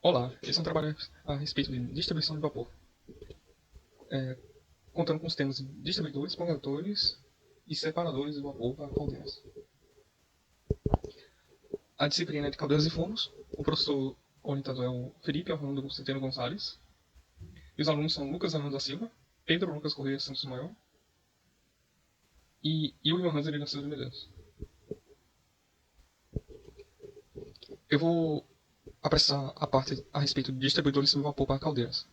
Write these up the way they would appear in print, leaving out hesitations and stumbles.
Olá, esse é um trabalho a respeito de distribuição de vapor, contando com os temas de distribuidores, condutores e separadores de vapor para caldeiras. A disciplina é de caldeiras e fornos. O professor orientador é o Felipe Orlando Centeno Gonçalves. E os alunos são Lucas Arnaldo da Silva, Pedro Lucas Correia Santos Maior e William Hanser da Silva de Medeiros. Eu vou apressar a parte a respeito de distribuidores de vapor para caldeiras.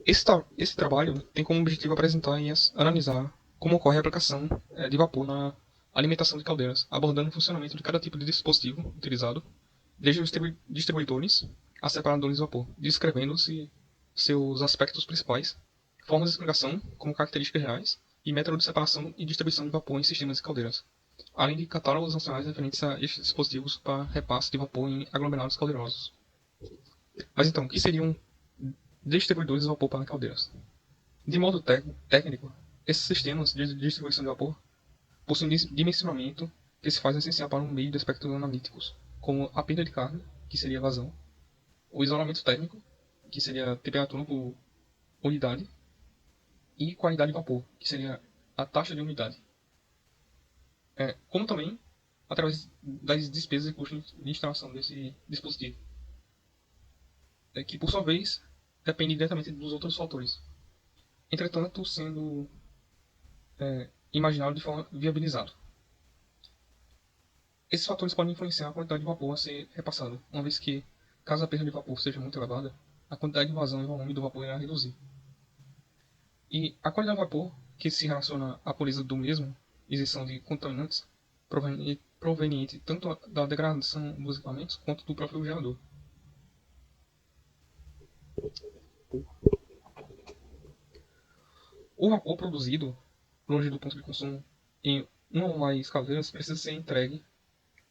Esse trabalho tem como objetivo apresentar e analisar como ocorre a aplicação de vapor na alimentação de caldeiras, abordando o funcionamento de cada tipo de dispositivo utilizado, desde os distribuidores a separadores de vapor, descrevendo-se seus aspectos principais, formas de explicação, como características gerais, e método de separação e distribuição de vapor em sistemas de caldeiras, além de catálogos nacionais referentes a estes dispositivos para repasse de vapor em aglomerados caldeirosos. Mas então, o que seriam distribuidores de vapor para caldeiras? De modo técnico, esses sistemas de distribuição de vapor possuem dimensionamento que se faz essencial para um meio de aspectos analíticos, como a perda de carga, que seria a vazão, o isolamento térmico, que seria a temperatura por unidade, e qualidade de vapor, que seria a taxa de umidade. Como também através das despesas e custos de instalação desse dispositivo, que por sua vez depende diretamente dos outros fatores. Entretanto, sendo imaginado de forma viabilizado. Esses fatores podem influenciar a quantidade de vapor a ser repassado, uma vez que, caso a perda de vapor seja muito elevada, a quantidade de vazão e volume do vapor irá reduzir. E a qualidade do vapor, que se relaciona à pureza do mesmo, isenção de contaminantes, proveniente tanto da degradação dos equipamentos quanto do próprio gerador. O vapor produzido, longe do ponto de consumo, em uma ou mais caldeiras, precisa ser entregue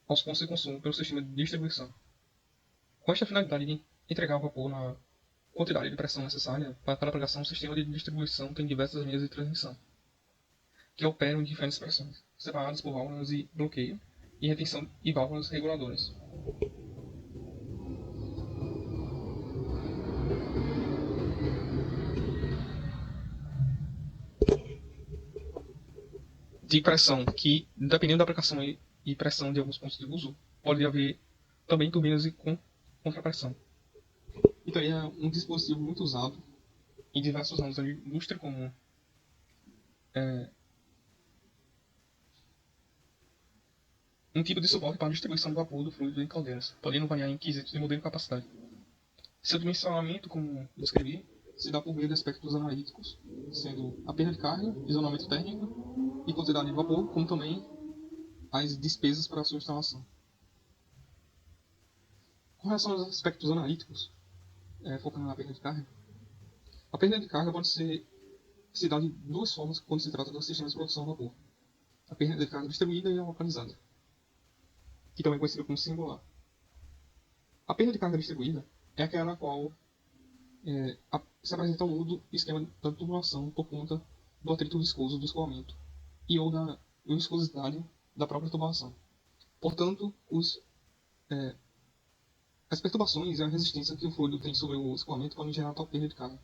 aos pontos de consumo pelo sistema de distribuição, com esta finalidade de entregar o vapor na quantidade de pressão necessária para cada aplicação. O sistema de distribuição tem diversas linhas de transmissão, que operam em diferentes pressões, separadas por válvulas de bloqueio e retenção e válvulas reguladoras. De pressão, que, dependendo da aplicação e pressão de alguns pontos de uso, pode haver também turbinas de contrapressão. Então, é um dispositivo muito usado em diversos ramos da indústria, como um tipo de suporte para a distribuição do vapor do fluido em caldeiras, podendo variar em quesitos de modelo e capacidade. Seu dimensionamento, como descrevi, se dá por meio de aspectos analíticos, sendo a perda de carga, isolamento térmico e quantidade de vapor, como também as despesas para a sua instalação. Com relação aos aspectos analíticos, focando na perda de carga, a perda de carga pode se dar de duas formas quando se trata do sistema de produção a vapor: a perda de carga distribuída e a localizada, que também é conhecida como singular. A perda de carga distribuída é aquela na qual se apresenta ao longo do esquema da tubulação por conta do atrito viscoso do escoamento e ou da viscosidade da própria tubulação. Portanto, as perturbações e a resistência que o fluido tem sobre o escoamento podem gerar tal perda de carga,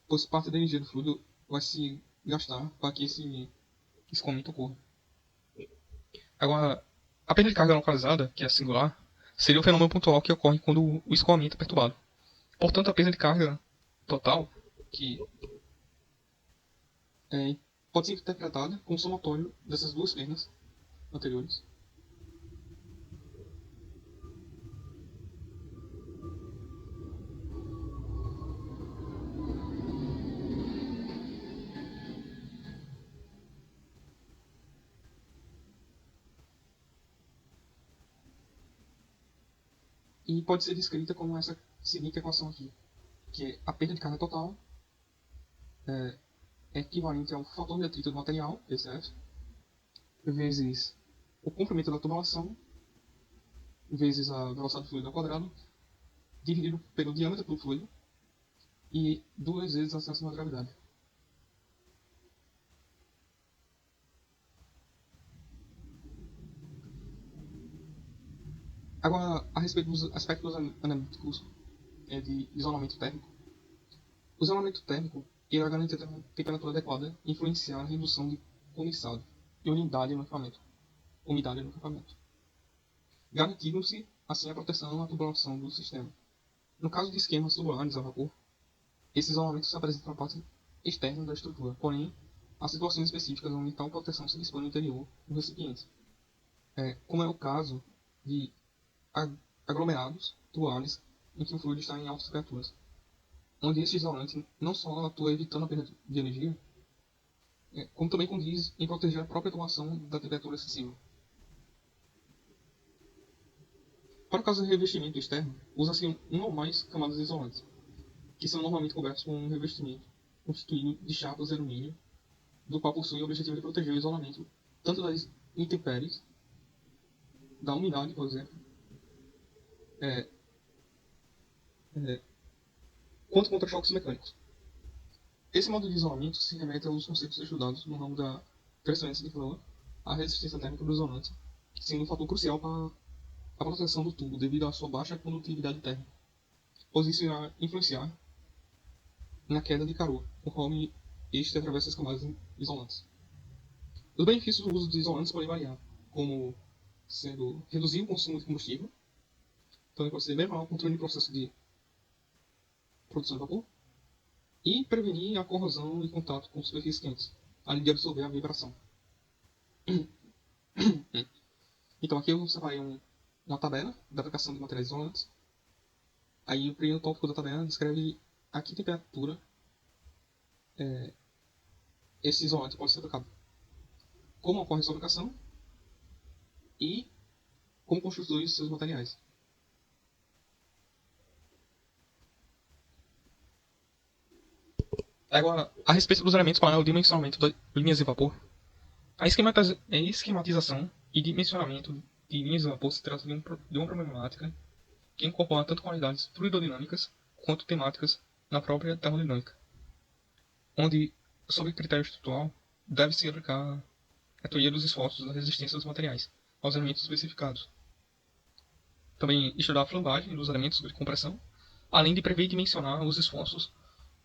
pois parte da energia do fluido vai se gastar para que esse escoamento ocorra. Agora, a perda de carga localizada, que é a singular, seria o fenômeno pontual que ocorre quando o escoamento é perturbado. Portanto, a perda de carga total, que pode ser interpretada como somatório dessas duas perdas anteriores. E pode ser descrita como essa seguinte equação aqui, que é a perda de carga total é equivalente ao fator de atrito do material, PCF, vezes o comprimento da tubulação, vezes a velocidade do fluido ao quadrado, dividido pelo diâmetro do fluido, e duas vezes a aceleração da gravidade. Agora, a respeito dos aspectos analíticos de isolamento térmico. O isolamento térmico irá garantir a temperatura adequada e influenciar a redução de condensado e umidade no equipamento, garantindo-se assim a proteção à tubulação do sistema. No caso de esquemas tubulares a vapor, esse isolamento se apresenta na parte externa da estrutura, porém, há situações específicas onde tal proteção se dispõe no interior do recipiente, como é o caso de aglomerados tubulares em que o fluido está em altas temperaturas, onde esse isolante não só atua evitando a perda de energia, como também condiz em proteger a própria atuação da temperatura excessiva. Para o caso de revestimento externo, usa-se uma ou mais camadas isolantes, que são normalmente cobertos com um revestimento constituído de chapas de alumínio, do qual possui o objetivo de proteger o isolamento tanto das intempéries, da umidade, por exemplo, quanto contra choques mecânicos. Esse modo de isolamento se remete aos conceitos estudados no ramo da transferência de calor, a resistência térmica do isolante, sendo um fator crucial para a proteção do tubo devido à sua baixa condutividade térmica, pois isso irá influenciar na queda de calor, conforme este atravessa as camadas isolantes. Os benefícios do uso de isolantes podem variar, como sendo reduzir o consumo de combustível, também pode ser melhorar o controle do processo de produção de vapor, e prevenir a corrosão e contato com superfícies quentes, além de absorver a vibração. Então aqui eu separei uma tabela da aplicação de materiais isolantes. Aí o primeiro tópico da tabela descreve a que temperatura esse isolante pode ser aplicado, como ocorre sua aplicação e como constitui seus materiais. Agora, a respeito dos elementos para o dimensionamento das linhas de vapor, a esquematização e dimensionamento de linhas de vapor se trata de uma problemática que incorpora tanto qualidades fluidodinâmicas quanto temáticas na própria termodinâmica, onde, sob critério estrutural, deve-se aplicar a teoria dos esforços da resistência dos materiais aos elementos especificados. Também estudar a flambagem dos elementos de compressão, além de prever e dimensionar os esforços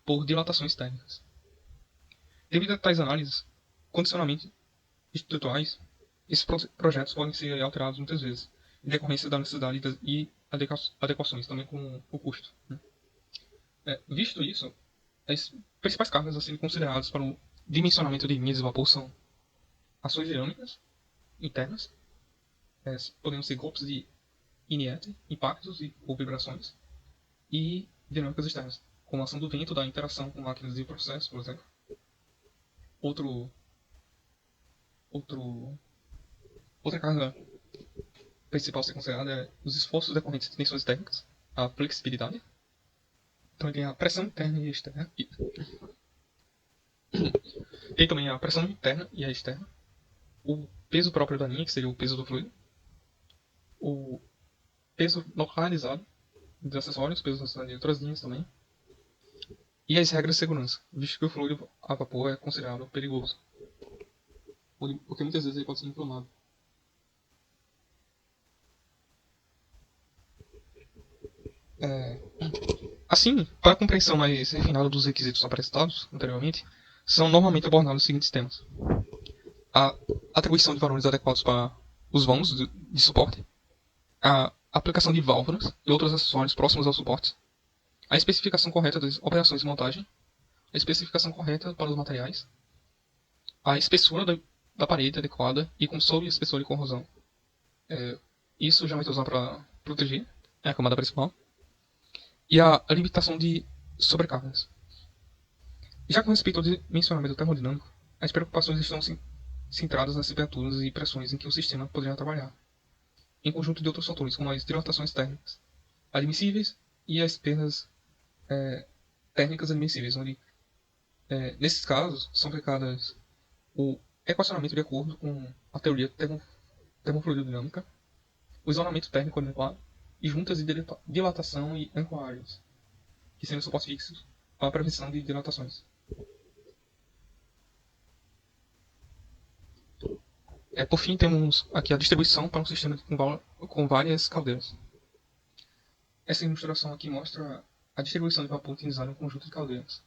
por dilatações térmicas. Devido a tais análises, condicionamentos estruturais, esses projetos podem ser alterados muitas vezes, em decorrência da necessidade e adequações, também com o custo. Visto isso, as principais cargas a serem consideradas para o dimensionamento de linhas de vapor são ações dinâmicas internas, podendo ser golpes de Iniette, impactos ou vibrações, e dinâmicas externas, como a ação do vento da interação com máquinas de processo, por exemplo. Outra carga principal a ser considerada é os esforços decorrentes de tensões térmicas, a flexibilidade. Também tem a pressão interna e externa. Tem também a pressão interna e a externa. O peso próprio da linha, que seria o peso do fluido. O peso localizado dos acessórios, peso de outras linhas também. E as regras de segurança, visto que o fluido a vapor é considerado perigoso, porque muitas vezes ele pode ser inflamado. Assim, para a compreensão mais refinada dos requisitos apresentados anteriormente, são normalmente abordados os seguintes temas: a atribuição de valores adequados para os vãos de suporte, a aplicação de válvulas e outros acessórios próximos aos suportes, a especificação correta das operações de montagem, a especificação correta para os materiais, a espessura da parede adequada e com sob espessura e corrosão. Isso geralmente é usado para proteger a camada principal. E a limitação de sobrecargas. Já com respeito ao dimensionamento termodinâmico, as preocupações estão centradas nas temperaturas e pressões em que o sistema poderá trabalhar, em conjunto de outros fatores, como as dilatações térmicas admissíveis e as perdas térmicas admissíveis, onde, nesses casos, são aplicadas o equacionamento de acordo com a teoria termofluidodinâmica, o isolamento térmico adequado e juntas de dilatação e ancoragens, que são suportes fixos para a prevenção de dilatações. Por fim, temos aqui a distribuição para um sistema com várias caldeiras. Essa ilustração aqui mostra a distribuição de vapor utilizada em um conjunto de caldeiras.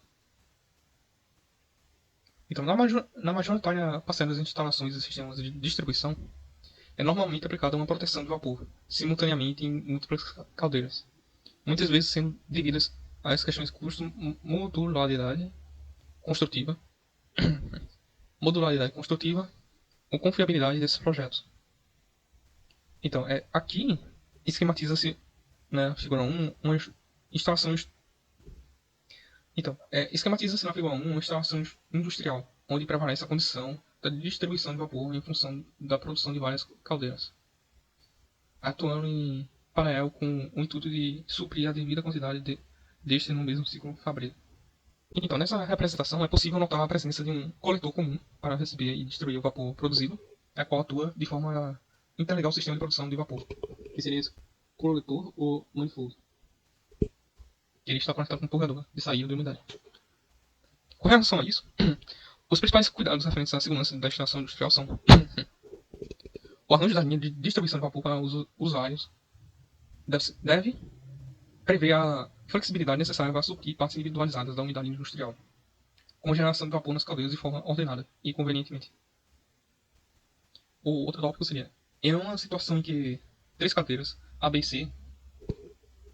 Então, na majoritária parcela das instalações e sistemas de distribuição, é normalmente aplicada uma proteção de vapor, simultaneamente em múltiplas caldeiras, muitas vezes sendo devidas às questões de custo, construtiva, modularidade construtiva ou confiabilidade desses projetos. Então, aqui esquematiza-se na figura 1 uma instalação. Então, esquematiza-se na figura 1 uma instalação industrial, onde prevalece a condição da distribuição de vapor em função da produção de várias caldeiras, atuando em paralelo com o intuito de suprir a devida quantidade deste no mesmo ciclo fabril. Então, nessa representação é possível notar a presença de um coletor comum para receber e distribuir o vapor produzido, a qual atua de forma a interligar o sistema de produção de vapor, que seria esse coletor ou manifold, que ele está conectado com o purgador de saída da umidade. Com relação a isso, os principais cuidados referentes à segurança da instalação industrial são o arranjo da linha de distribuição de vapor para os usuários deve prever a flexibilidade necessária para suprir partes individualizadas da unidade industrial, com a geração de vapor nas caldeiras de forma ordenada e convenientemente. O outro tópico seria, em uma situação em que 3 caldeiras, A, B e C,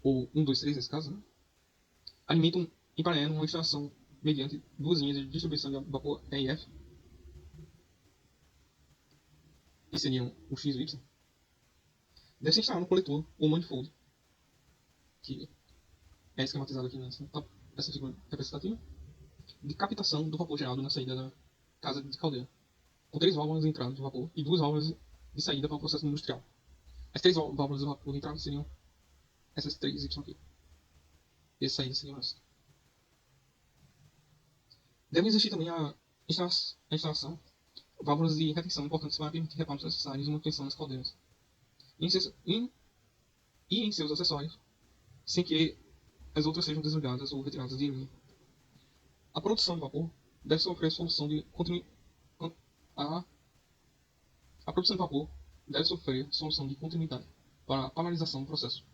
ou 1, 2, 3 nesse caso, né, alimentam em paralelo uma instalação mediante 2 linhas de distribuição de vapor E e F, que seriam o X e o Y, deve-se instalar um coletor ou manifold, que é esquematizado aqui nessa figura representativa, de captação do vapor gerado na saída da casa de caldeira, com 3 válvulas de entrada de vapor e 2 válvulas de saída para o processo industrial. As 3 válvulas de vapor de entrada seriam essas 3 Y aqui. E as saídas seriam essas. Deve existir também a instalação de válvulas de retenção importantes para permitir reparos necessários e manutenção das caldeiras. E em seus acessórios, sem que as outras sejam desligadas ou retiradas de linha. A produção de vapor deve sofrer solução de a produção de vapor deve sofrer solução de continuidade para a paralisação do processo.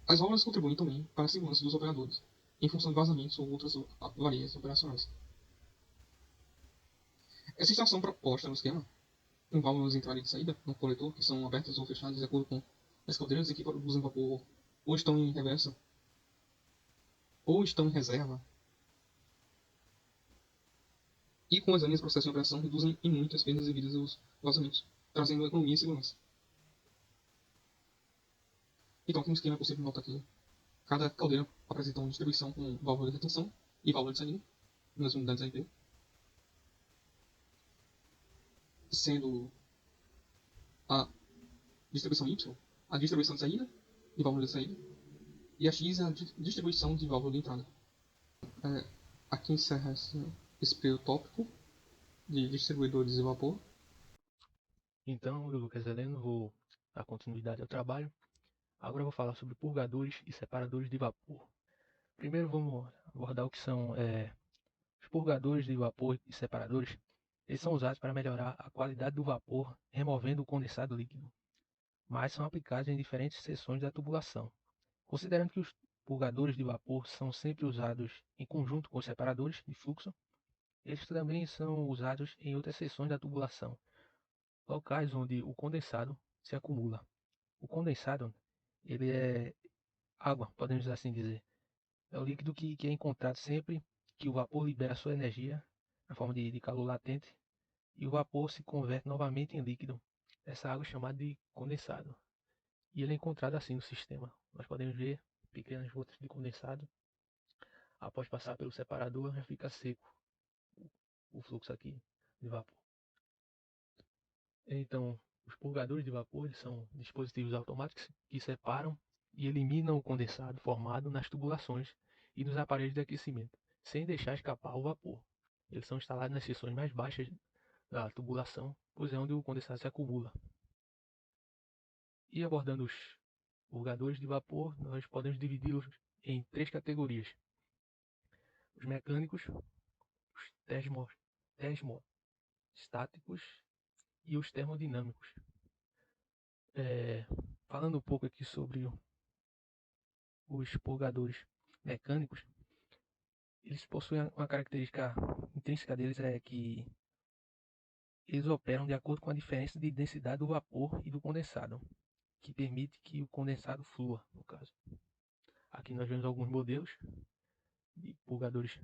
As válvulas contribuem também para a segurança dos operadores, em função de vazamentos ou outras avarias operacionais. Essa instalação proposta no esquema, com válvulas de entrada e de saída no coletor, que são abertas ou fechadas de acordo com as caldeiras que produzem vapor ou estão em reversa, ou estão em reserva, e com as linhas de processo de operação reduzem em muito as perdas devidas aos vazamentos, trazendo economia e segurança. Então, aqui no esquema é possível notar que cada caldeira apresenta uma distribuição com válvula de retenção e válvula de saída nas unidades RP, sendo a distribuição Y a distribuição de saída e válvula de saída, e a X é a distribuição de válvula de entrada. Aqui encerra esse período tópico de distribuidores de vapor. Então, eu, Lucas Heleno, vou dar continuidade ao trabalho. Agora eu vou falar sobre purgadores e separadores de vapor. Primeiro vamos abordar o que são os purgadores de vapor e separadores. Eles são usados para melhorar a qualidade do vapor, removendo o condensado líquido, mas são aplicados em diferentes seções da tubulação. Considerando que os purgadores de vapor são sempre usados em conjunto com os separadores de fluxo, eles também são usados em outras seções da tubulação, locais onde o condensado se acumula. O condensado, ele é água, podemos assim dizer. É o líquido que é encontrado sempre que o vapor libera sua energia na forma de calor latente e o vapor se converte novamente em líquido. Essa água é chamada de condensado. E ele é encontrado assim no sistema. Nós podemos ver pequenas gotas de condensado. Após passar pelo separador, já fica seco o fluxo aqui de vapor. Então, os purgadores de vapor são dispositivos automáticos que separam e eliminam o condensado formado nas tubulações e nos aparelhos de aquecimento, sem deixar escapar o vapor. Eles são instalados nas seções mais baixas da tubulação, pois é onde o condensado se acumula. E abordando os purgadores de vapor, nós podemos dividi-los em 3 categorias: os mecânicos, os termostáticos e os termodinâmicos. Falando um pouco aqui sobre os purgadores mecânicos, eles possuem uma característica intrínseca deles é que eles operam de acordo com a diferença de densidade do vapor e do condensado, que permite que o condensado flua, no caso. Aqui nós vemos alguns modelos de purgadores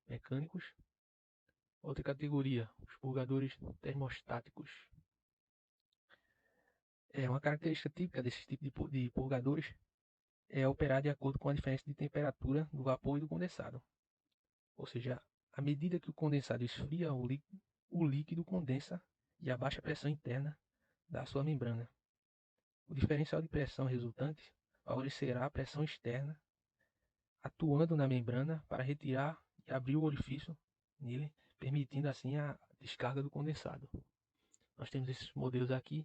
mecânicos. Outra categoria, os purgadores termostáticos. Uma característica típica desse tipo de purgadores é operar de acordo com a diferença de temperatura do vapor e do condensado. Ou seja, à medida que o condensado esfria, o líquido condensa e a baixa pressão interna da sua membrana. O diferencial de pressão resultante favorecerá a pressão externa, atuando na membrana para retirar e abrir o orifício nele, permitindo assim a descarga do condensado. Nós temos esses modelos aqui,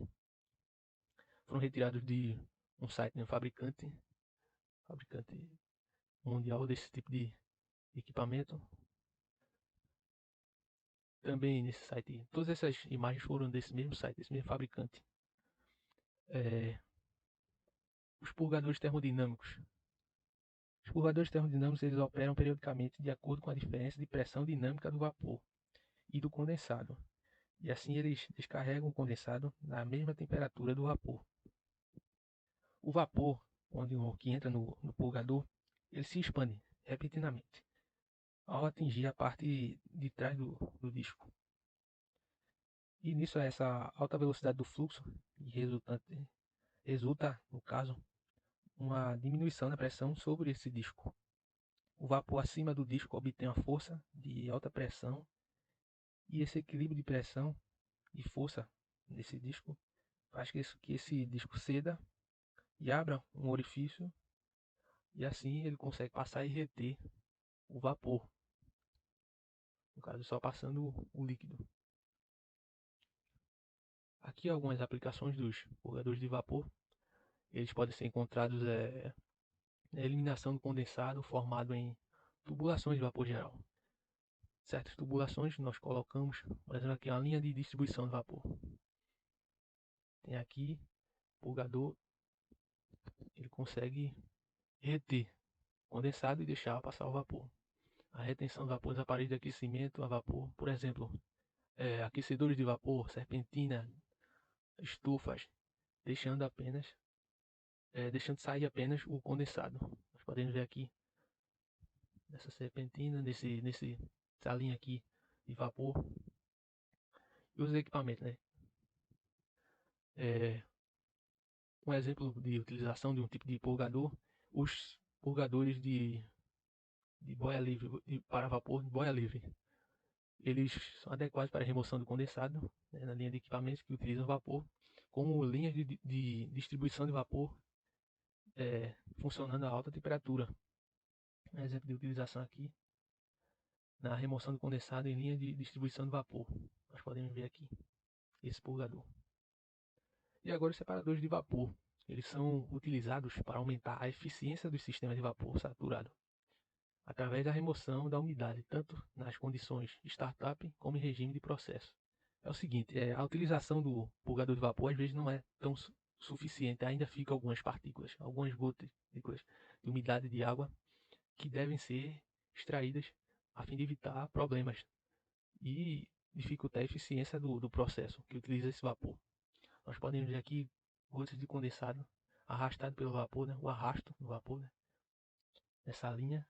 foram retirados de um site de um fabricante mundial desse tipo de equipamento. Também nesse site, todas essas imagens foram desse mesmo site, desse mesmo fabricante. Os purgadores termodinâmicos. Os purgadores termodinâmicos eles operam periodicamente de acordo com a diferença de pressão dinâmica do vapor e do condensado. E assim eles descarregam o condensado na mesma temperatura do vapor. O vapor, que entra no purgador, ele se expande repentinamente ao atingir a parte de trás do disco. E nisso, essa alta velocidade do fluxo resulta, no caso, uma diminuição da pressão sobre esse disco. O vapor acima do disco obtém uma força de alta pressão e esse equilíbrio de pressão e força nesse disco faz que esse disco ceda e abra um orifício e assim ele consegue passar e reter o vapor, no caso só passando o líquido. Aqui algumas aplicações dos purgadores de vapor. Eles podem ser encontrados na eliminação do condensado formado em tubulações de vapor geral. Certas tubulações nós colocamos, por exemplo, aqui uma linha de distribuição de vapor. Tem aqui o purgador, ele consegue reter condensado e deixar passar o vapor. A retenção de vapor dos aparelhos de aquecimento a vapor, por exemplo, aquecedores de vapor, serpentina, estufas, deixando sair apenas o condensado. Nós podemos ver aqui nessa serpentina, nessa linha aqui de vapor. E os equipamentos, né? Um exemplo de utilização de um tipo de purgador, os purgadores de boia livre, para vapor de boia livre. Eles são adequados para a remoção do condensado, né, na linha de equipamentos que utilizam vapor, como linhas de distribuição de vapor funcionando a alta temperatura. Um exemplo de utilização aqui, na remoção do condensado em linha de distribuição de vapor. Nós podemos ver aqui esse purgador. E agora os separadores de vapor. Eles são utilizados para aumentar a eficiência dos sistemas de vapor saturado, através da remoção da umidade, tanto nas condições startup como em regime de processo. É o seguinte, a utilização do purgador de vapor às vezes não é tão suficiente, ainda fica algumas partículas, algumas gotas de umidade de água que devem ser extraídas a fim de evitar problemas e dificultar a eficiência do processo que utiliza esse vapor. Nós podemos ver aqui gotas de condensado arrastado pelo vapor, né? O arrasto do vapor, né? Nessa linha.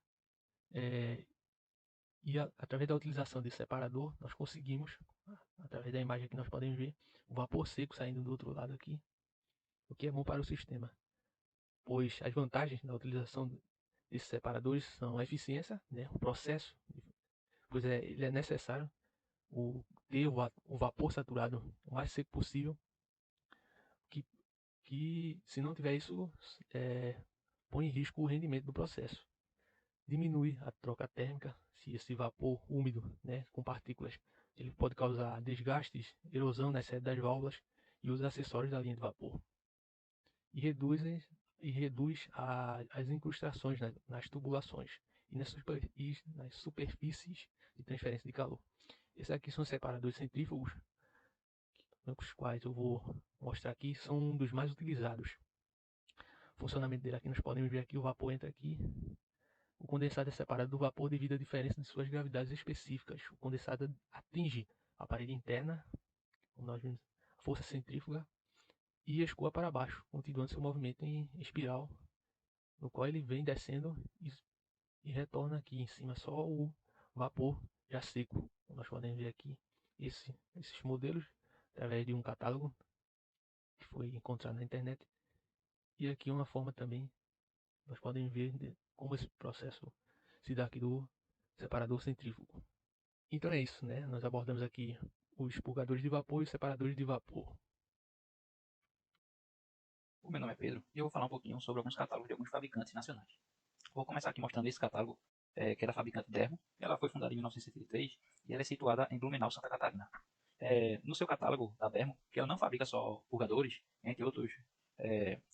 Através da utilização desse separador, nós conseguimos, através da imagem que nós podemos ver, o vapor seco saindo do outro lado aqui, o que é bom para o sistema, pois as vantagens da utilização desses separadores são a eficiência, né? O processo, pois ele é necessário ter o vapor saturado o mais seco possível, que se não tiver isso, põe em risco o rendimento do processo. Diminui a troca térmica, se esse vapor úmido, né, com partículas, ele pode causar desgastes, erosão nas sedes das válvulas e os acessórios da linha de vapor. E reduz as incrustações nas tubulações e nas superfícies de transferência de calor. Esses aqui são separadores centrífugos, os quais eu vou mostrar aqui, são um dos mais utilizados. O funcionamento dele aqui, nós podemos ver aqui, o vapor entra aqui. O condensado é separado do vapor devido à diferença de suas gravidades específicas. O condensado atinge a parede interna, como nós vimos, a força centrífuga, e escoa para baixo, continuando seu movimento em espiral, no qual ele vem descendo e retorna aqui em cima só o vapor já seco. Nós podemos ver aqui esses modelos através de um catálogo que foi encontrado na internet. E aqui uma forma também, nós podemos ver como esse processo se dá aqui do separador centrífugo. Então é isso, né? Nós abordamos aqui os purgadores de vapor e os separadores de vapor. O meu nome é Pedro e eu vou falar um pouquinho sobre alguns catálogos de alguns fabricantes nacionais. Vou começar aqui mostrando esse catálogo, que é da fabricante Dermo. Ela foi fundada em 1973 e ela é situada em Blumenau, Santa Catarina. No seu catálogo da Dermo, que ela não fabrica só purgadores, entre outros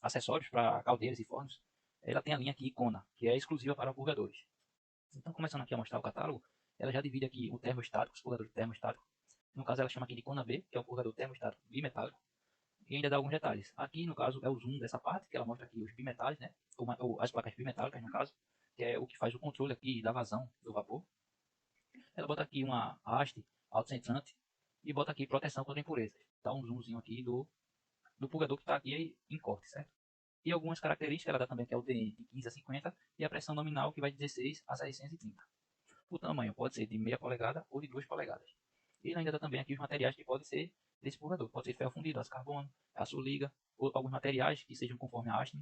acessórios para caldeiras e fornos, ela tem a linha aqui Icona, que é exclusiva para purgadores. Então, começando aqui a mostrar o catálogo, ela já divide aqui o termostático, os purgadores termostáticos. No caso, ela chama aqui de Icona B, que é o purgador termostático bimetálico. E ainda dá alguns detalhes. Aqui, no caso, é o zoom dessa parte, que ela mostra aqui os bimetais, né? Ou as placas bimetálicas, no caso, que é o que faz o controle aqui da vazão do vapor. Ela bota aqui uma haste autocentrante e bota aqui proteção contra impurezas. Dá um zoomzinho aqui do purgador que está aqui em corte, certo? E algumas características, ela dá também que é o DN de 15 a 50 e a pressão nominal que vai de 16 a 630. O tamanho pode ser de meia polegada ou de 2 polegadas. E ele ainda dá também aqui os materiais que podem ser desse purgador. Pode ser ferro fundido, aço carbono, aço liga, ou alguns materiais que sejam conforme a haste.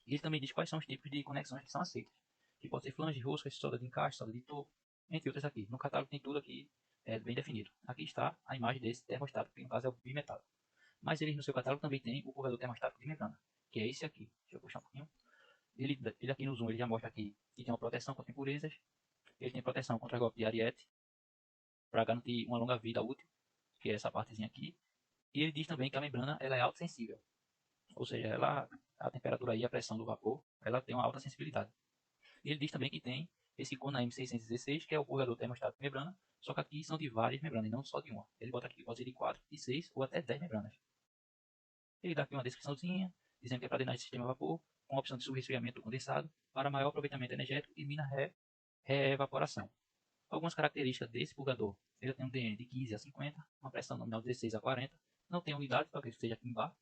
E ele também diz quais são os tipos de conexões que são aceitas. Que pode ser flange, roscas, solda de encaixe, solda de topo, entre outras aqui. No catálogo tem tudo aqui bem definido. Aqui está a imagem desse termostato, que no caso é o bimetálico. Mas ele no seu catálogo também tem o purgador termostático de membrana, que é esse aqui. Deixa eu puxar um pouquinho. Ele aqui no zoom ele já mostra aqui que tem uma proteção contra impurezas. Ele tem proteção contra golpe de ariete, para garantir uma longa vida útil, que é essa partezinha aqui. E ele diz também que a membrana ela é autossensível, ou seja, a temperatura e a pressão do vapor ela tem uma alta sensibilidade. E ele diz também que tem esse Kona M616, que é o purgador termostato de membrana, só que aqui são de várias membranas, não só de uma. Ele bota aqui que pode ser de 4, de 6 ou até 10 membranas. Ele dá aqui uma descriçãozinha, dizendo que é para drenar de sistema a vapor, com a opção de subresfriamento do condensado, para maior aproveitamento energético e mina reevaporação. Algumas características desse purgador: ele tem um DN de 15 a 50, uma pressão nominal de 16 a 40, não tem unidade, para que seja aqui embaixo,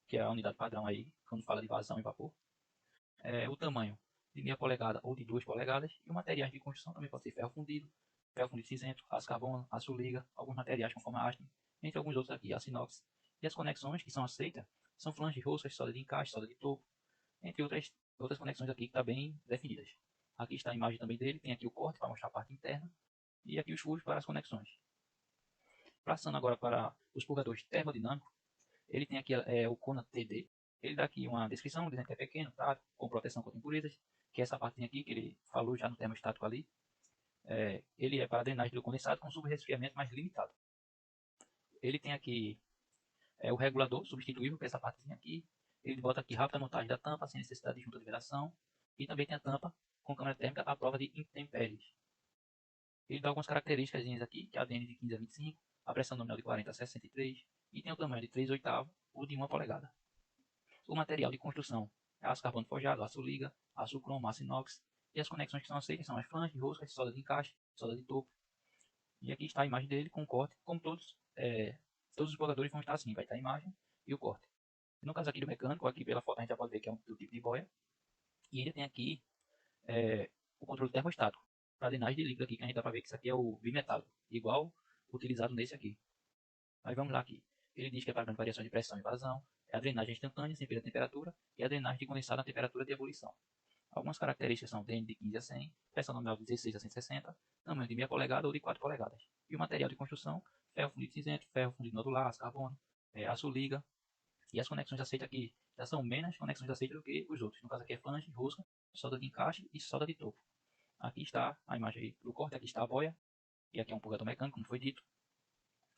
que é a unidade padrão aí, quando fala de vazão e vapor. O tamanho de meia polegada ou de 2 polegadas, e os materiais de construção também pode ser ferro fundido cinzento, aço carbono, aço liga, alguns materiais conforme a haste, entre alguns outros aqui, aço inox. E as conexões que são aceitas são flange, roscas, solda de encaixe, solda de topo, entre outras conexões aqui que estão bem definidas. Aqui está a imagem também dele, tem aqui o corte para mostrar a parte interna, e aqui os furos para as conexões. Passando agora para os purgadores termodinâmicos, ele tem aqui o Kona TD. Ele dá aqui uma descrição dizendo que é pequeno, tá, com proteção contra impurezas, que é essa parte aqui que ele falou já no termostático ali. Ele é para drenagem do condensado com subresfriamento mais limitado. Ele tem aqui o regulador substituível, que é essa partezinha aqui. Ele bota aqui rápida montagem da tampa, sem necessidade de junta de vedação. E também tem a tampa com câmara térmica à prova de intempéries. Ele dá algumas características aqui, que é a ADN de 15 a 25, a pressão nominal de 40 a 63, e tem o tamanho de 3 oitavos ou de 1 polegada. O material de construção é aço carbono forjado, aço liga, aço cromo, aço inox, e as conexões que são aceitas são as flanges, roscas, solda de encaixe, solda de topo. E aqui está a imagem dele com corte, como todos os purgadores vão estar assim, vai estar a imagem e o corte. No caso aqui do mecânico, aqui pela foto a gente já pode ver que é um tipo de boia. E ele tem aqui o controle termostático, para drenagem de líquido aqui, que a gente dá para ver que isso aqui é o bimetálico, igual utilizado nesse aqui. Aí vamos lá aqui. Ele diz que é para grande variação de pressão e vazão, é a drenagem instantânea sem perda de temperatura e a drenagem de condensado na temperatura de ebulição. Algumas características são DN de 15 a 100, pressão nominal de 16 a 160, tamanho de meia polegada ou de 4 polegadas. E o material de construção, ferro fundido cinzento, ferro fundido nodular, aço carbono, aço liga. E as conexões aceitas aqui já são menos conexões aceitas do que os outros. No caso aqui é flange, rosca, solda de encaixe e solda de topo. Aqui está a imagem do corte, aqui está a boia. E aqui é um purgador mecânico, como foi dito.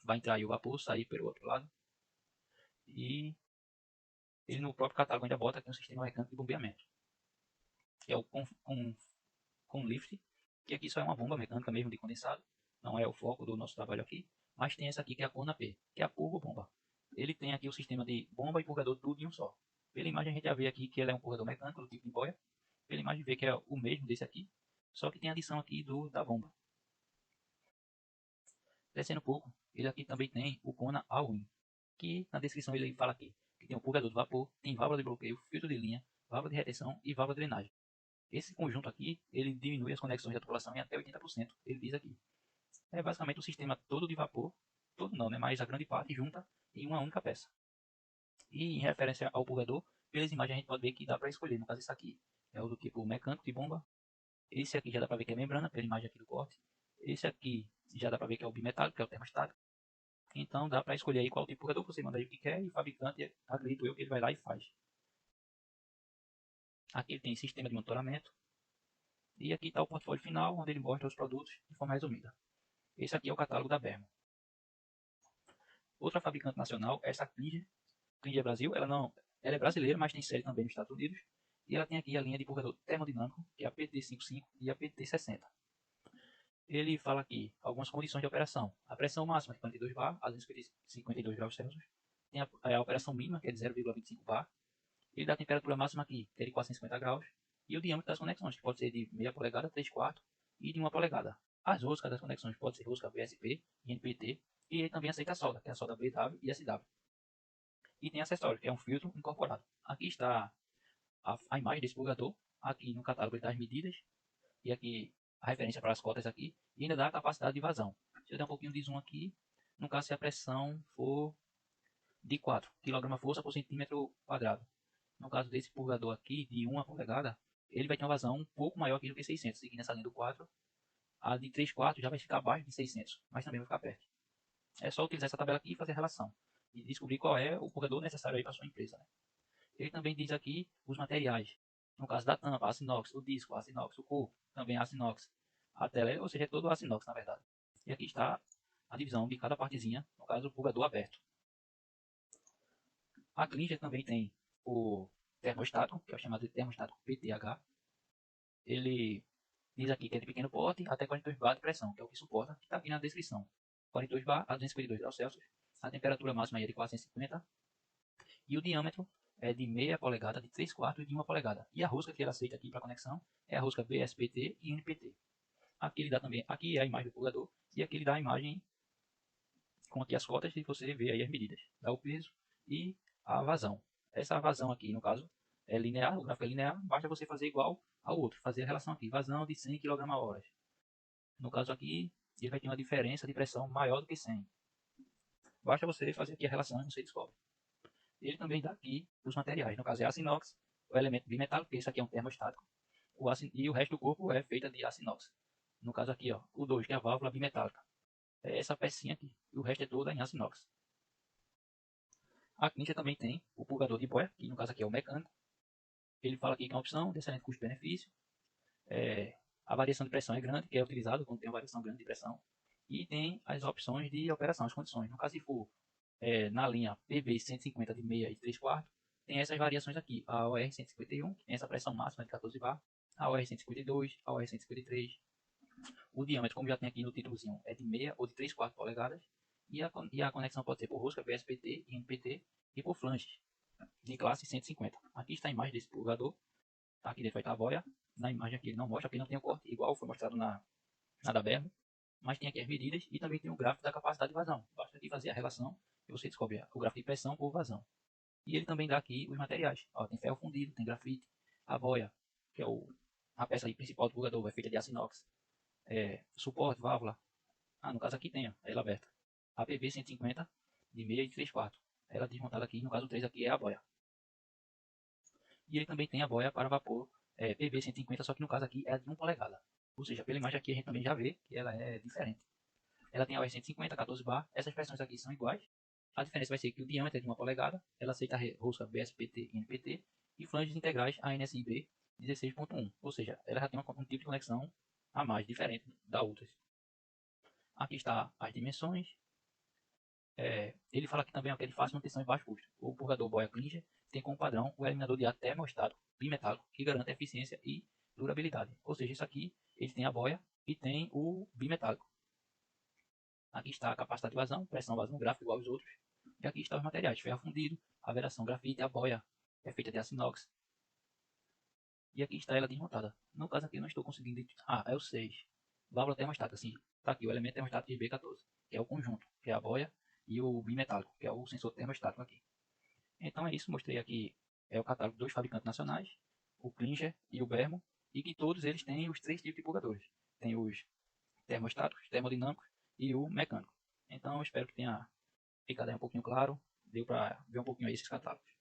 Vai entrar aí o vapor, sair pelo outro lado. E ele no próprio catálogo ainda bota aqui um sistema mecânico de bombeamento, que é o com lift, que aqui só é uma bomba mecânica mesmo de condensado, não é o foco do nosso trabalho aqui, mas tem essa aqui que é a Corna P, que é a purgo-bomba. Ele tem aqui o sistema de bomba e purgador tudo em um só. Pela imagem a gente já vê aqui que ele é um purgador mecânico do tipo de boia. Pela imagem vê que é o mesmo desse aqui, só que tem a adição aqui da bomba. Descendo um pouco, ele aqui também tem o Kona All-in, que na descrição ele fala aqui que tem um purgador de vapor, tem válvula de bloqueio, filtro de linha, válvula de retenção e válvula de drenagem. Esse conjunto aqui, ele diminui as conexões de tubulação em até 80%, ele diz aqui. É basicamente o sistema todo de vapor, todo não, né, mas a grande parte junta em uma única peça. E em referência ao purgador, pelas imagens a gente pode ver que dá para escolher, no caso esse aqui é o do tipo mecânico de bomba, esse aqui já dá para ver que é membrana, pela imagem aqui do corte, esse aqui já dá para ver que é o bimetálico, que é o termostato. Então dá para escolher aí qual tipo de purgador, você manda aí o que quer e o fabricante, acredito eu, que ele vai lá e faz. Aqui ele tem sistema de monitoramento. E aqui está o portfólio final, onde ele mostra os produtos de forma resumida. Esse aqui é o catálogo da Bermo. Outra fabricante nacional é essa Klinger. Klinger Brasil, ela é brasileira, mas tem sede também nos Estados Unidos. E ela tem aqui a linha de purgador termodinâmico, que é a PT55 e a PT60. Ele fala aqui algumas condições de operação. A pressão máxima é 42 bar a 252 graus Celsius. Tem a operação mínima, que é de 0,25 bar. Ele dá a temperatura máxima aqui, que é de 450 graus. E o diâmetro das conexões, que pode ser de meia polegada, 3/4 e de 1 polegada. As roscas das conexões podem ser rosca VSP e NPT. E ele também aceita a solda, que é a solda BW e SW. E tem acessório, que é um filtro incorporado. Aqui está a imagem desse purgador. Aqui no catálogo ele dá as medidas. E aqui a referência para as cotas aqui. E ainda dá a capacidade de vazão. Se eu der um pouquinho de zoom aqui, no caso se a pressão for de 4 kg/força por centímetro quadrado. No caso desse purgador aqui, de 1 polegada, ele vai ter uma vazão um pouco maior aqui do que 600. Seguindo essa linha do 4, a de 3/4 já vai ficar abaixo de 600, mas também vai ficar perto. É só utilizar essa tabela aqui e fazer a relação. E descobrir qual é o purgador necessário aí para sua empresa. Né? Ele também diz aqui os materiais. No caso da tampa, aço inox, o disco, aço inox, o corpo, também aço inox. A tela, ou seja, é todo aço inox na verdade. E aqui está a divisão de cada partezinha, no caso o purgador aberto. A Klinger também tem o termostato, que é o chamado de termostato PTH. Ele diz aqui que é de pequeno porte até 42 bar de pressão, que é o que suporta, que está aqui na descrição. 42 bar a 252 graus Celsius. A temperatura máxima é de 450. E o diâmetro é de meia polegada, de 3/4 e de 1 polegada. E a rosca que ele aceita aqui para conexão é a rosca BSPT e NPT. Aqui ele dá também, aqui é a imagem do purgador, e aqui ele dá a imagem com aqui as cotas e você vê aí as medidas. Dá o peso e a vazão. Essa vazão aqui, no caso, é linear, o gráfico é linear, basta você fazer igual ao outro, fazer a relação aqui, vazão de 100 kg/h. No caso aqui, ele vai ter uma diferença de pressão maior do que 100. Basta você fazer aqui a relação e você descobre. Ele também dá aqui os materiais, no caso é aço inox, o elemento bimetálico, que esse aqui é um termostático, e o resto do corpo é feita de aço inox. No caso aqui, ó, o 2, que é a válvula bimetálica. É essa pecinha aqui, e o resto é toda em aço inox. A Klinger também tem o purgador de boia, que no caso aqui é o mecânico. Ele fala aqui que é uma opção de excelente custo-benefício. A variação de pressão é grande, que é utilizado quando tem uma variação grande de pressão. E tem as opções de operação, as condições. No caso, se for na linha PB 150 de meia e 3/4, tem essas variações aqui. A OR 151, que tem essa pressão máxima de 14 bar. A OR 152, a OR 153. O diâmetro, como já tem aqui no títulozinho, é de meia ou de 3/4 polegadas. E a conexão pode ser por rosca, BSPT e NPT e por flanges de classe 150. Aqui está a imagem desse purgador. Aqui dentro vai estar a boia. Na imagem aqui ele não mostra, porque não tem o corte, igual foi mostrado na da Bermo. Mas tem aqui as medidas e também tem o gráfico da capacidade de vazão. Basta aqui fazer a relação e você descobre o gráfico de pressão por vazão. E ele também dá aqui os materiais. Ó, tem ferro fundido, tem grafite, a boia, que é a peça aí principal do purgador, é feita de aço inox. Suporte, válvula. No caso aqui tem, ó, ela aberta. A PB 150 de meia e 3/4. Ela desmontada aqui, no caso 3 aqui é a boia. E ele também tem a boia para vapor PB 150, só que no caso aqui é de 1 polegada. Ou seja, pela imagem aqui a gente também já vê que ela é diferente. Ela tem a OR 150, 14 bar. Essas pressões aqui são iguais. A diferença vai ser que o diâmetro é de 1 polegada. Ela aceita a rosca BSPT e NPT. E flanges integrais ANSI-B 16.1. Ou seja, ela já tem um tipo de conexão a mais, diferente da outras. Aqui está as dimensões. Ele fala aqui também que é de fácil manutenção e baixo custo. O purgador Boya Klinger tem como padrão o eliminador de ar termostato bimetálico, que garante eficiência e durabilidade. Ou seja, isso aqui ele tem a boia e tem o bimetálico. Aqui está a capacidade de vazão, pressão vazão gráfico igual aos outros. E aqui estão os materiais, ferro fundido, a vedação grafite, a boia é feita de aço inox. E aqui está ela desmontada. No caso aqui eu não estou conseguindo identificar. Ah, é o 6. Válvula termostática, sim. Está aqui o elemento termostático de B14, que é o conjunto, que é a boia, e o bimetálico, que é o sensor termostático aqui. Então é isso, mostrei aqui o catálogo dos fabricantes nacionais, o Klinger e o Bermo, e que todos eles têm os 3 tipos de purgadores. Tem os termostáticos, termodinâmicos e o mecânico. Então eu espero que tenha ficado aí um pouquinho claro, deu para ver um pouquinho aí esses catálogos.